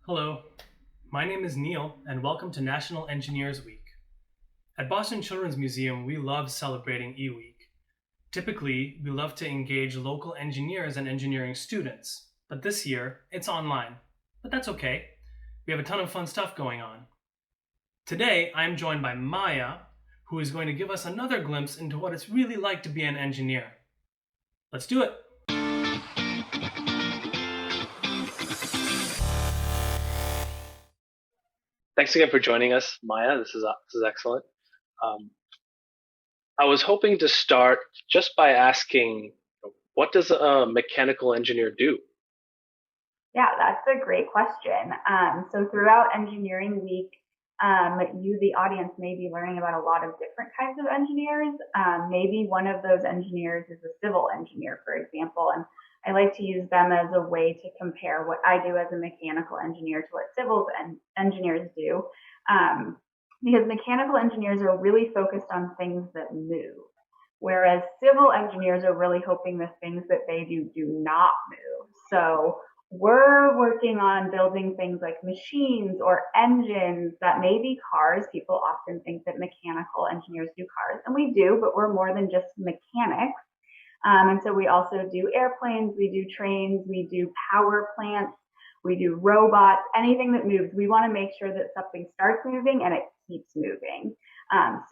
Hello, my name is Neil, and welcome to National Engineers Week. At Boston Children's Museum, we love celebrating eWeek. Typically, we love to engage local engineers and engineering students, but this year, it's online. But that's okay. We have a ton of fun stuff going on. Today, I'm joined by Maija, who is going to give us another glimpse into what it's really like to be an engineer. Let's do it! Thanks again for joining us, Maya. This is excellent. Um, I was hoping to start just by asking, what does a mechanical engineer do? Yeah, that's a great question. So throughout Engineering Week, you, the audience, may be learning about a lot of different kinds of engineers. Maybe one of those engineers is a civil engineer, for example, and I like to use them as a way to compare what I do as a mechanical engineer to what civil engineers do. Because mechanical engineers are really focused on things that move, whereas civil engineers are really hoping the things that they do not move. So we're working on building things like machines or engines that may be cars. People often think that mechanical engineers do cars, and we do, but we're more than just mechanics. And so we also do airplanes, we do trains, we do power plants, we do robots, anything that moves. We want to make sure that something starts moving and it keeps moving.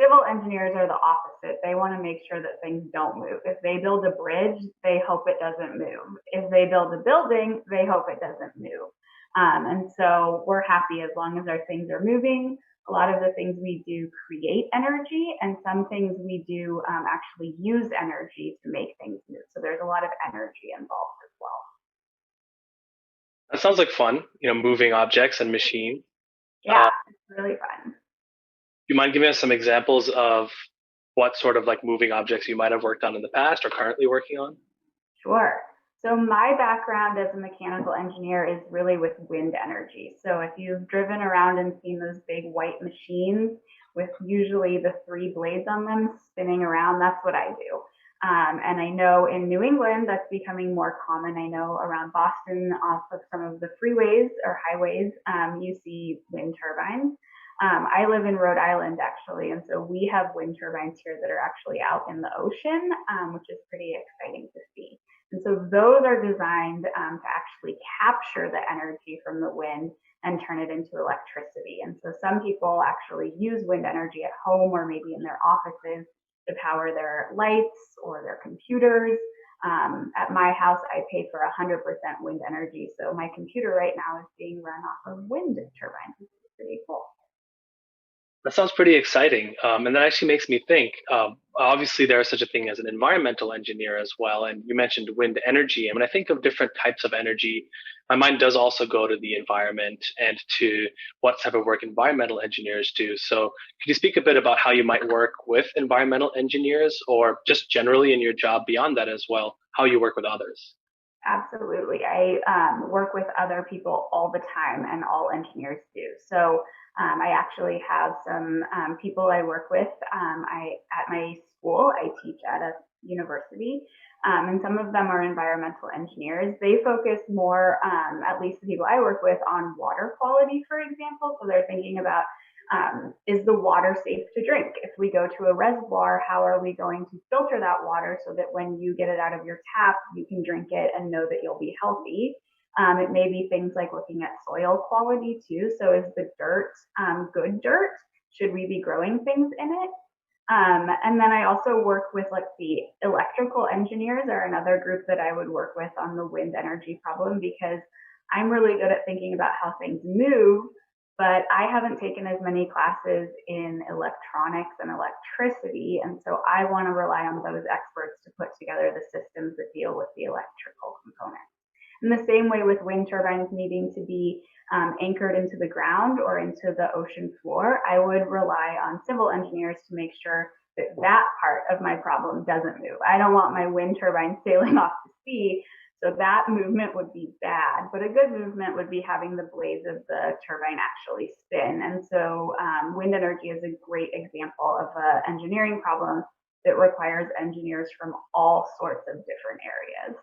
Civil engineers are the opposite. They want to make sure that things don't move. If they build a bridge, they hope it doesn't move. If they build a building, they hope it doesn't move. And so we're happy as long as our things are moving. A lot of the things we do create energy, and some things we do actually use energy to make things move. So there's a lot of energy involved as well. That sounds like fun, moving objects and machines. Yeah, it's really fun. Do you mind giving us some examples of what sort of like moving objects you might have worked on in the past or currently working on? Sure. So my background as a mechanical engineer is really with wind energy. So if you've driven around and seen those big white machines with usually the three blades on them spinning around, that's what I do. And I know in New England that's becoming more common. I know around Boston, off of some of the freeways or highways, you see wind turbines. I live in Rhode Island actually, and so we have wind turbines here that are actually out in the ocean, which is pretty exciting to see. And so those are designed to actually capture the energy from the wind and turn it into electricity. And so some people actually use wind energy at home or maybe in their offices to power their lights or their computers. At my house, I pay for 100% wind energy. So my computer right now is being run off of wind turbines, which is pretty cool. That sounds pretty exciting. And that actually makes me think, obviously, there is such a thing as an environmental engineer as well. And you mentioned wind energy. And when I think of different types of energy, my mind does also go to the environment and to what type of work environmental engineers do. So could you speak a bit about how you might work with environmental engineers or just generally in your job beyond that as well, how you work with others? Absolutely. I work with other people all the time, and all engineers do. So I actually have some people I work with. I at my school, I teach at a university, and some of them are environmental engineers. They focus more, at least the people I work with, on water quality, for example. So they're thinking about is the water safe to drink? If we go to a reservoir, how are we going to filter that water so that when you get it out of your tap, you can drink it and know that you'll be healthy? It may be things like looking at soil quality too. So is the dirt good dirt? Should we be growing things in it? And then I also work with, let's see, electrical engineers are another group that I would work with on the wind energy problem because I'm really good at thinking about how things move, but I haven't taken as many classes in electronics and electricity. And so I want to rely on those experts to put together the systems that deal with the electrical components. In the same way with wind turbines needing to be anchored into the ground or into the ocean floor, I would rely on civil engineers to make sure that that part of my problem doesn't move. I don't want my wind turbine sailing off to sea, so that movement would be bad. But a good movement would be having the blades of the turbine actually spin. And so wind energy is a great example of an engineering problem that requires engineers from all sorts of different areas.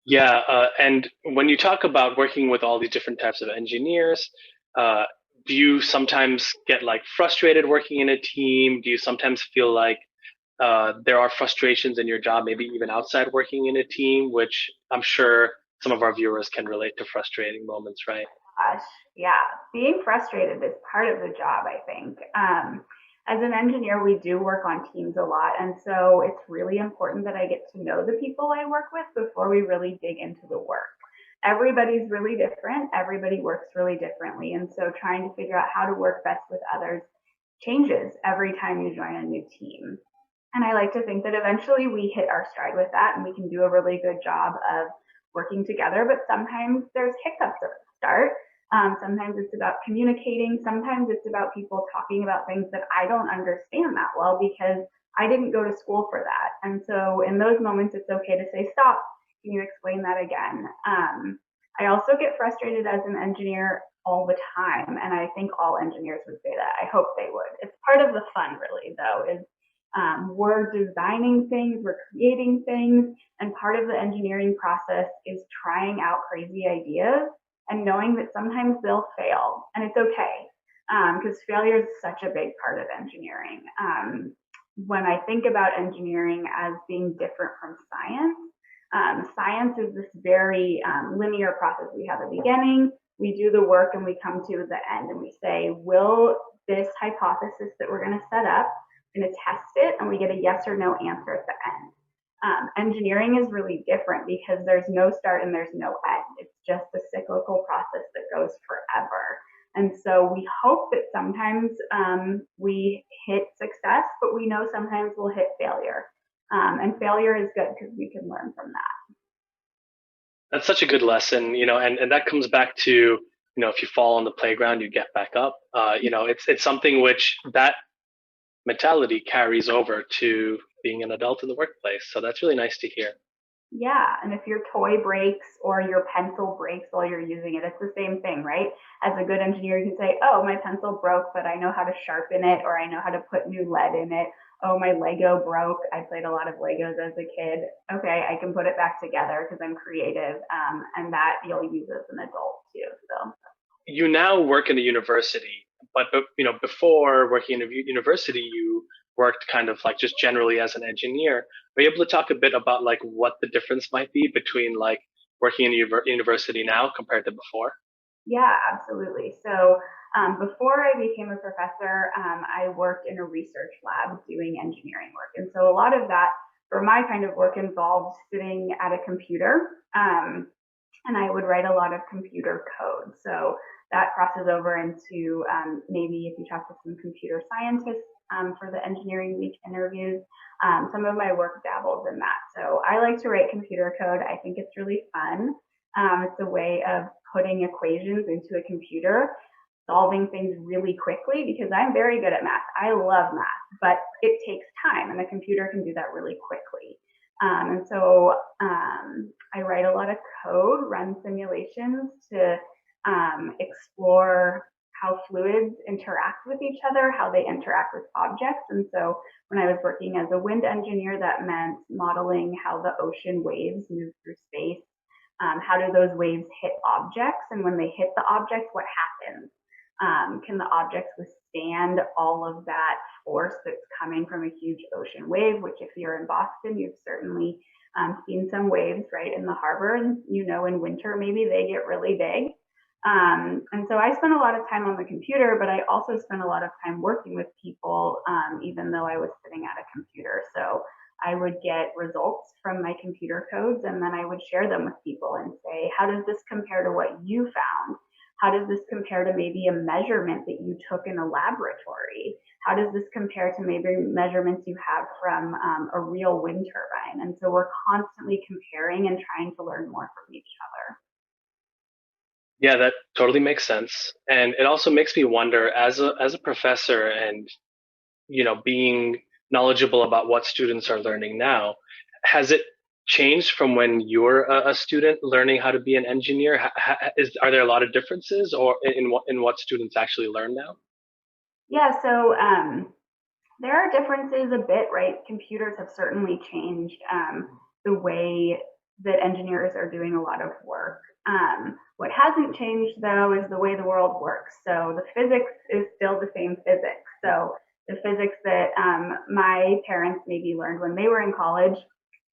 Yeah, and when you talk about working with all these different types of engineers, uh, do you sometimes get like frustrated working in a team? Do you sometimes feel like there are frustrations in your job, maybe even outside working in a team, which I'm sure some of our viewers can relate to frustrating moments, right? Gosh, yeah, being frustrated is part of the job, I think. As an engineer, we do work on teams a lot, and so it's really important that I get to know the people I work with before we really dig into the work. Everybody's really different, everybody works really differently, and so trying to figure out how to work best with others changes every time you join a new team. And I like to think that eventually we hit our stride with that and we can do a really good job of working together. But sometimes there's hiccups at the start. Sometimes it's about communicating. Sometimes it's about people talking about things that I don't understand that well because I didn't go to school for that. And so in those moments, it's okay to say, stop. Can you explain that again? I also get frustrated as an engineer all the time. And I think all engineers would say that. I hope they would. It's part of the fun, really, though, is we're designing things, we're creating things, and part of the engineering process is trying out crazy ideas and knowing that sometimes they'll fail, and it's okay because failure is such a big part of engineering. When I think about engineering as being different from science, science is this very linear process. We have a beginning, we do the work, and we come to the end, and we say, will this hypothesis that we're going to set up going to test it, and we get a yes or no answer at the end. Engineering is really different because there's no start and there's no end. It's just a cyclical process that goes forever. And so we hope that sometimes we hit success, but we know sometimes we'll hit failure. And failure is good because we can learn from that. That's such a good lesson, and that comes back to, if you fall on the playground, you get back up. It's something which that mentality carries over to being an adult in the workplace. So that's really nice to hear. Yeah, and if your toy breaks or your pencil breaks while you're using it, it's the same thing, right? As a good engineer, you can say, oh, my pencil broke, but I know how to sharpen it, or I know how to put new lead in it. Oh, my Lego broke. I played a lot of Legos as a kid. Okay, I can put it back together because I'm creative, and that you'll use as an adult too. So You now work in a university, but before working in a university, you worked kind of like just generally as an engineer. Are you able to talk a bit about like what the difference might be between like working in a university now compared to before? yeah, absolutely. So before I became a professor, I worked in a research lab doing engineering work. And so a lot of that for my kind of work involved sitting at a computer and I would write a lot of computer code. So that crosses over into maybe if you talk to some computer scientists for the Engineering Week interviews, some of my work dabbles in that. So I like to write computer code. I think it's really fun. It's a way of putting equations into a computer, solving things really quickly because I'm very good at math. I love math, but it takes time, and the computer can do that really quickly. And so I write a lot of code, run simulations to explore how fluids interact with each other, how they interact with objects. And so when I was working as a wind engineer, that meant modeling how the ocean waves move through space. How do those waves hit objects? And when they hit the objects, what happens? Can the objects withstand all of that force that's coming from a huge ocean wave? Which, if you're in Boston, you've certainly seen some waves right in the harbor, and in winter maybe they get really big. And so I spent a lot of time on the computer, but I also spent a lot of time working with people, even though I was sitting at a computer. So I would get results from my computer codes and then I would share them with people and say, how does this compare to what you found? How does this compare to maybe a measurement that you took in a laboratory? How does this compare to maybe measurements you have from a real wind turbine? And so we're constantly comparing and trying to learn more from each other. Yeah, that totally makes sense. And it also makes me wonder as a professor and being knowledgeable about what students are learning now, has it changed from when you're a student learning how to be an engineer? Are there a lot of differences or in what students actually learn now? Yeah, so there are differences a bit, right? Computers have certainly changed the way that engineers are doing a lot of work. What hasn't changed though is the way the world works. So the physics is still the same physics. So the physics that my parents maybe learned when they were in college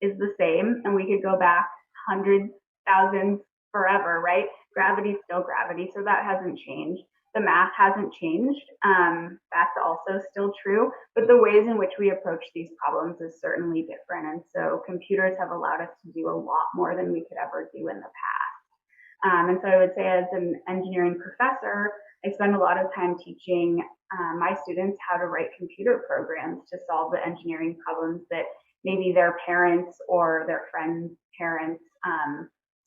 is the same, and we could go back hundreds, thousands, forever, right? Gravity's still gravity, so that hasn't changed. The math hasn't changed. That's also still true, but the ways in which we approach these problems is certainly different. And so computers have allowed us to do a lot more than we could ever do in the past. And so I would say, as an engineering professor, I spend a lot of time teaching my students how to write computer programs to solve the engineering problems that maybe their parents or their friends' parents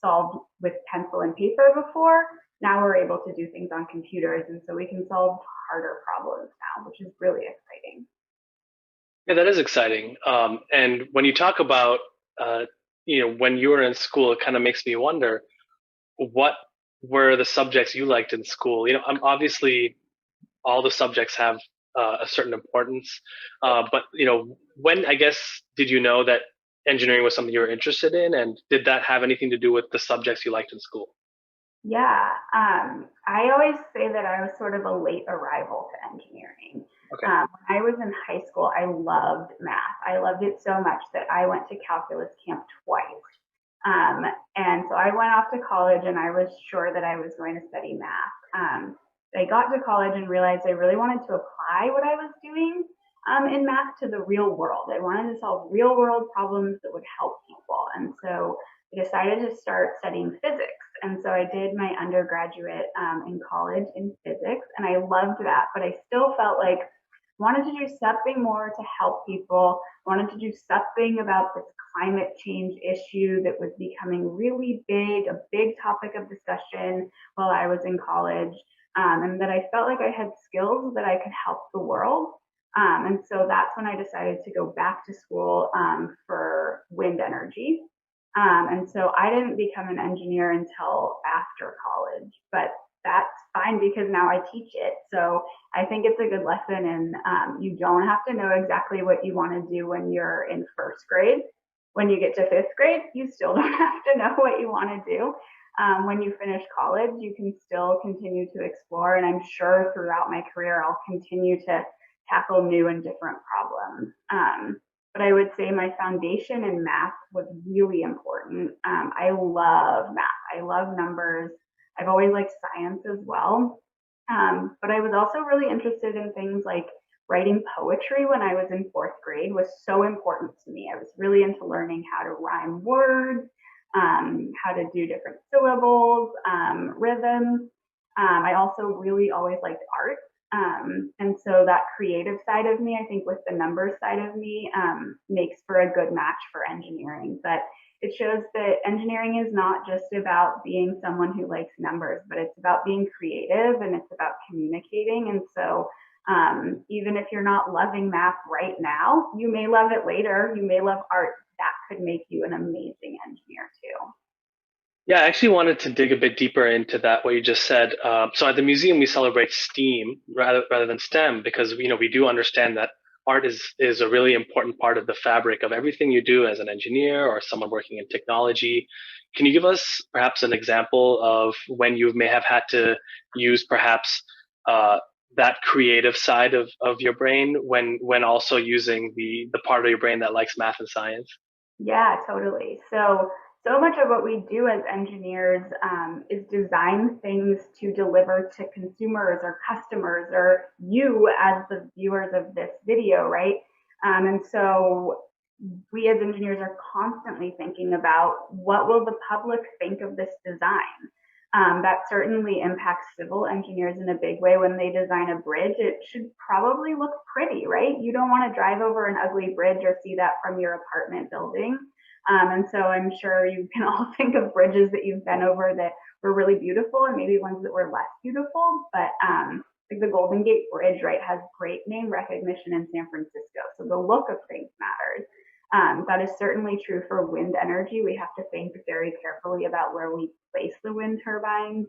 solved with pencil and paper before. Now we're able to do things on computers, and so we can solve harder problems now, which is really exciting. Yeah, that is exciting. And when you talk about, when you were in school, it kind of makes me wonder what were the subjects you liked in school. Obviously all the subjects have a certain importance, but when, I guess, did you know that engineering was something you were interested in, and did that have anything to do with the subjects you liked in school? Yeah, I always say that I was sort of a late arrival to engineering. Okay. When I was in high school, I loved math. I loved it so much that I went to calculus camp twice. And so I went off to college and I was sure that I was going to study math. I got to college and realized I really wanted to apply what I was doing in math to the real world. I wanted to solve real world problems that would help people. And so I decided to start studying physics. And so I did my undergraduate in college in physics, and I loved that. But I still felt like I wanted to do something more to help people. I wanted to do something about this climate change issue that was becoming really big, a big topic of discussion while I was in college, and that I felt like I had skills that I could help the world. And so that's when I decided to go back to school for wind energy. And so I didn't become an engineer until after college, but that's fine because now I teach it. So I think it's a good lesson, and you don't have to know exactly what you want to do when you're in first grade. When you get to fifth grade, you still don't have to know what you want to do. When you finish college, you can still continue to explore, and I'm sure throughout my career, I'll continue to tackle new and different problems. But I would say my foundation in math was really important. I love math. I love numbers. I've always liked science as well. But I was also really interested in things like writing poetry when I was in fourth grade was so important to me. I was really into learning how to rhyme words, how to do different syllables, rhythms. I also really always liked art. And so that creative side of me, I think with the numbers side of me, makes for a good match for engineering. But it shows that engineering is not just about being someone who likes numbers, but it's about being creative and it's about communicating. And so even if you're not loving math right now, you may love it later. You may love art. That could make you an amazing engineer too. Yeah, I actually wanted to dig a bit deeper into that, what you just said. So at the museum, we celebrate STEAM rather than STEM because we do understand that art is a really important part of the fabric of everything you do as an engineer or someone working in technology. Can you give us perhaps an example of when you may have had to use perhaps that creative side of your brain when also using the part of your brain that likes math and science? Yeah, totally. So much of what we do as engineers is design things to deliver to consumers or customers or you as the viewers of this video, right? And so we as engineers are constantly thinking about what will the public think of this design. That certainly impacts civil engineers in a big way. When they design a bridge, it should probably look pretty, right? You don't want to drive over an ugly bridge or see that from your apartment building. And so I'm sure you can all think of bridges that you've been over that were really beautiful and maybe ones that were less beautiful. But like the Golden Gate Bridge, right, has great name recognition in San Francisco. So the look of things matters. That is certainly true for wind energy. We have to think very carefully about where we place the wind turbines.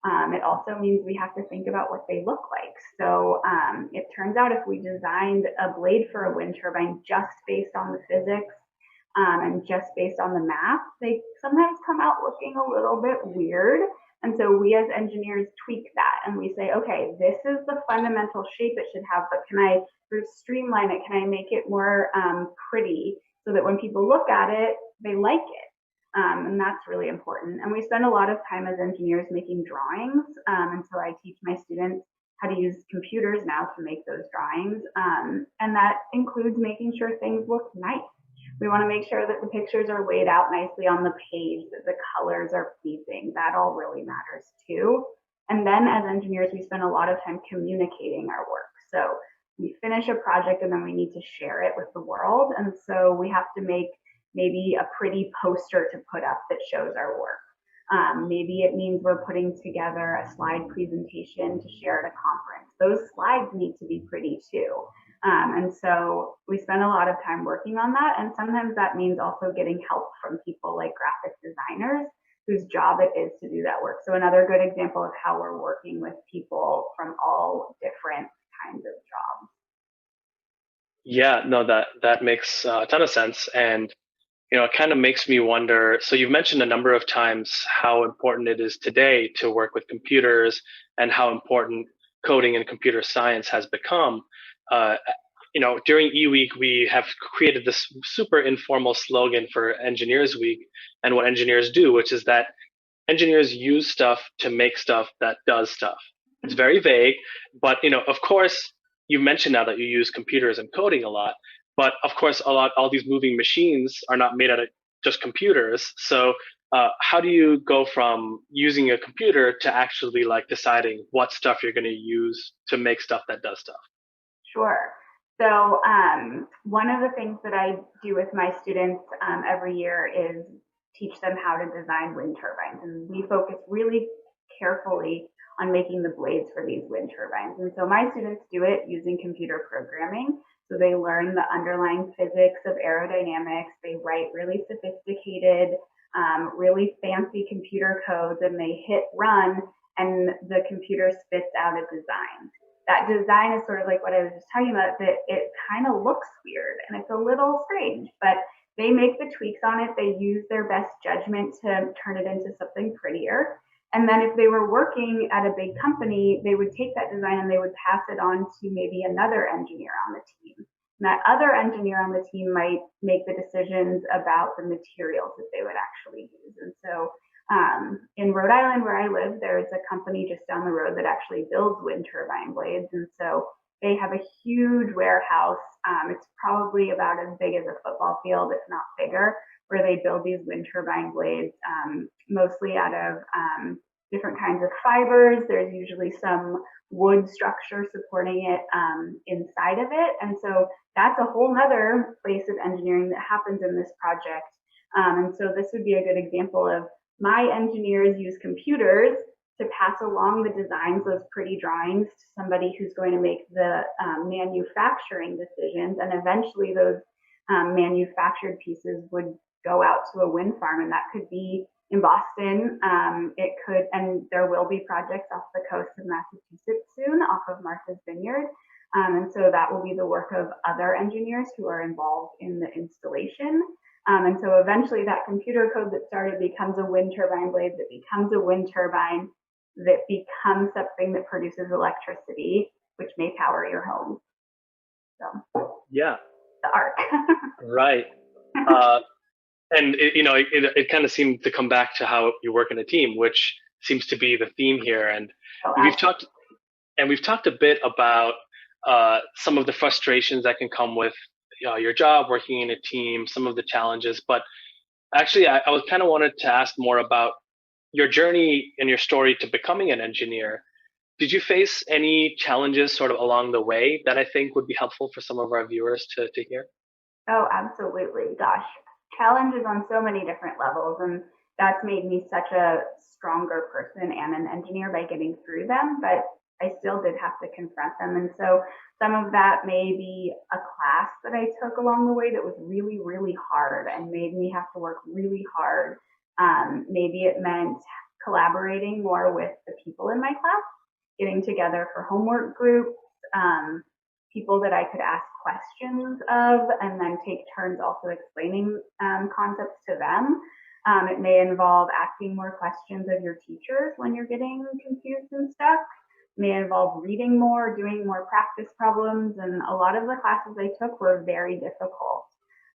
It also means we have to think about what they look like. So it turns out if we designed a blade for a wind turbine just based on the physics, And just based on the math, they sometimes come out looking a little bit weird. And so we as engineers tweak that and we say, okay, this is the fundamental shape it should have, but can I sort of streamline it? Can I make it more pretty so that when people look at it, they like it? And that's really important. And we spend a lot of time as engineers making drawings. And so I teach my students how to use computers now to make those drawings. And that includes making sure things look nice. We want to make sure that the pictures are laid out nicely on the page, that the colors are pleasing. That all really matters too. And then as engineers, we spend a lot of time communicating our work. So we finish a project and then we need to share it with the world. And so we have to make maybe a pretty poster to put up that shows our work. Maybe it means we're putting together a slide presentation to share at a conference. Those slides need to be pretty too. And so we spend a lot of time working on that. And sometimes that means also getting help from people like graphic designers whose job it is to do that work. So another good example of how we're working with people from all different kinds of jobs. Yeah, no, that makes a ton of sense. And it kind of makes me wonder. So you've mentioned a number of times how important it is today to work with computers and how important coding and computer science has become. During eWeek, we have created this super informal slogan for Engineers Week and what engineers do, which is that engineers use stuff to make stuff that does stuff. It's very vague, but of course, you mentioned now that you use computers and coding a lot. But of course, all these moving machines are not made out of just computers. So how do you go from using a computer to actually deciding what stuff you're going to use to make stuff that does stuff? Sure. So one of the things that I do with my students every year is teach them how to design wind turbines. And we focus really carefully on making the blades for these wind turbines. And so my students do it using computer programming. So they learn the underlying physics of aerodynamics. They write really sophisticated, really fancy computer codes, and they hit run, and the computer spits out a design. That design is sort of like what I was just talking about, that it kind of looks weird and it's a little strange, but they make the tweaks on it. They use their best judgment to turn it into something prettier. And then if they were working at a big company, they would take that design and they would pass it on to maybe another engineer on the team. And that other engineer on the team might make the decisions about the materials that they would actually use. And so in Rhode Island, where I live, there's a company just down the road that actually builds wind turbine blades. And so they have a huge warehouse. It's probably about as big as a football field, if not bigger, where they build these wind turbine blades, mostly out of different kinds of fibers. There's usually some wood structure supporting it inside of it. And so that's a whole nother place of engineering that happens in this project. And so this would be a good example of my engineers use computers to pass along the designs, those pretty drawings, to somebody who's going to make the manufacturing decisions. And eventually those manufactured pieces would go out to a wind farm, and that could be in Boston. It could, and there will be projects off the coast of Massachusetts soon, off of Martha's Vineyard. And so that will be the work of other engineers who are involved in the installation. And so eventually that computer code that started becomes a wind turbine blade, that becomes a wind turbine, that becomes something that produces electricity, which may power your home. So yeah, the arc. Right. And it kind of seemed to come back to how you work in a team, which seems to be the theme here. And we've talked a bit about some of the frustrations that can come with your job, working in a team, some of the challenges. But actually, I was kind of wanted to ask more about your journey and your story to becoming an engineer. Did you face any challenges sort of along the way that I think would be helpful for some of our viewers to hear? Oh, absolutely. Gosh, challenges on so many different levels. And that's made me such a stronger person and an engineer by getting through them. But I still did have to confront them. And so some of that may be a class that I took along the way that was really, really hard and made me have to work really hard. Maybe it meant collaborating more with the people in my class, getting together for homework groups, people that I could ask questions of and then take turns also explaining concepts to them. It may involve asking more questions of your teachers when you're getting confused and stuck. It may involve reading more, doing more practice problems, and a lot of the classes I took were very difficult.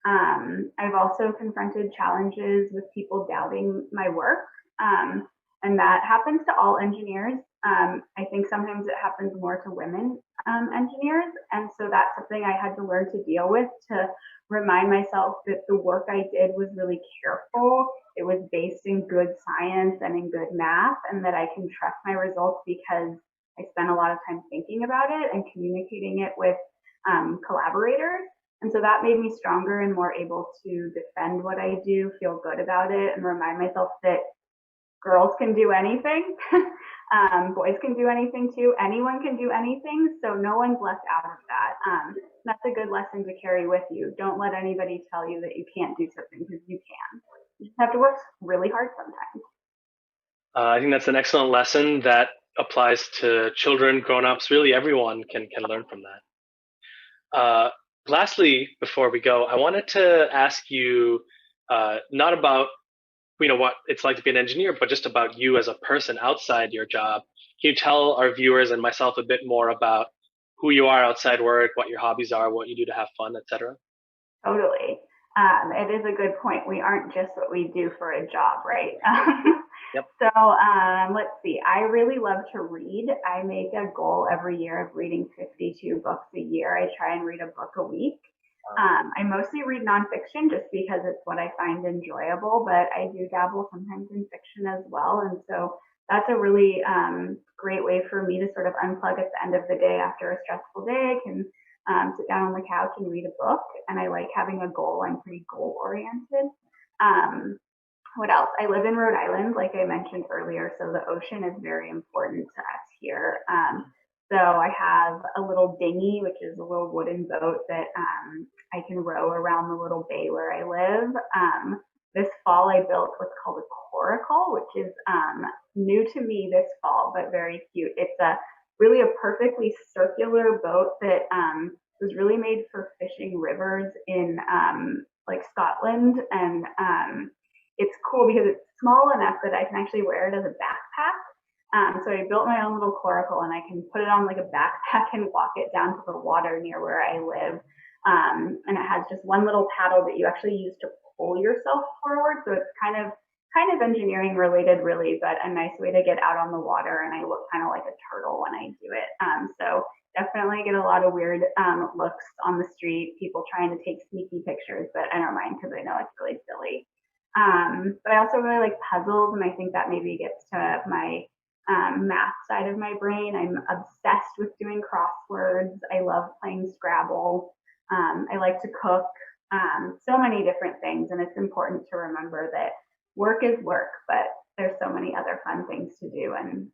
I've also confronted challenges with people doubting my work, and that happens to all engineers. I think sometimes it happens more to women engineers, and so that's something I had to learn to deal with, to remind myself that the work I did was really careful. It was based in good science and in good math, and that I can trust my results because I spent a lot of time thinking about it and communicating it with collaborators. And so that made me stronger and more able to defend what I do, feel good about it, and remind myself that girls can do anything. Boys can do anything too. Anyone can do anything. So no one's left out of that. That's a good lesson to carry with you. Don't let anybody tell you that you can't do something, because you can. You just have to work really hard sometimes. I think that's an excellent lesson that applies to children, grown-ups, really everyone can learn from that. Lastly, before we go, I wanted to ask you not about what it's like to be an engineer, but just about you as a person outside your job. Can you tell our viewers and myself a bit more about who you are outside work, what your hobbies are, what you do to have fun, etc.? Totally. It is a good point. We aren't just what we do for a job, right? Yep. So let's see. I really love to read. I make a goal every year of reading 52 books a year. I try and read a book a week. I mostly read nonfiction just because it's what I find enjoyable, but I do dabble sometimes in fiction as well. And so that's a really great way for me to sort of unplug at the end of the day after a stressful day. I can sit down on the couch and read a book, and I like having a goal. I'm pretty goal oriented. What else? I live in Rhode Island, like I mentioned earlier, so the ocean is very important to us here. So I have a little dinghy, which is a little wooden boat that I can row around the little bay where I live. This fall, I built what's called a coracle, which is new to me this fall, but very cute. It's really a perfectly circular boat that was really made for fishing rivers in like Scotland, and it's cool because it's small enough that I can actually wear it as a backpack. So I built my own little coracle, and I can put it on like a backpack and walk it down to the water near where I live. And it has just one little paddle that you actually use to pull yourself forward. So it's kind of engineering related, really, but a nice way to get out on the water. And I look kind of like a turtle when I do it. So definitely get a lot of weird looks on the street, people trying to take sneaky pictures, but I don't mind because I know it's really silly. But I also really like puzzles, and I think that maybe gets to my math side of my brain. I'm obsessed with doing crosswords. I love playing Scrabble. I like to cook. So many different things, and it's important to remember that work is work, but there's so many other fun things to do, and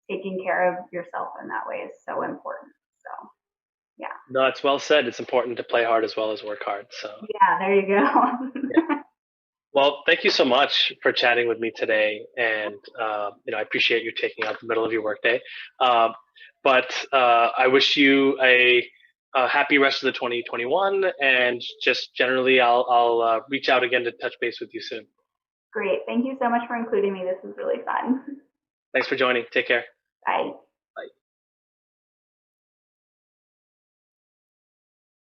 taking care of yourself in that way is so important. So, yeah. No, it's well said. It's important to play hard as well as work hard. So yeah, there you go. Yeah. Well, thank you so much for chatting with me today, and I appreciate you taking out the middle of your workday. But I wish you a happy rest of the 2021, and just generally, I'll reach out again to touch base with you soon. Great. Thank you so much for including me. This was really fun. Thanks for joining. Take care. Bye.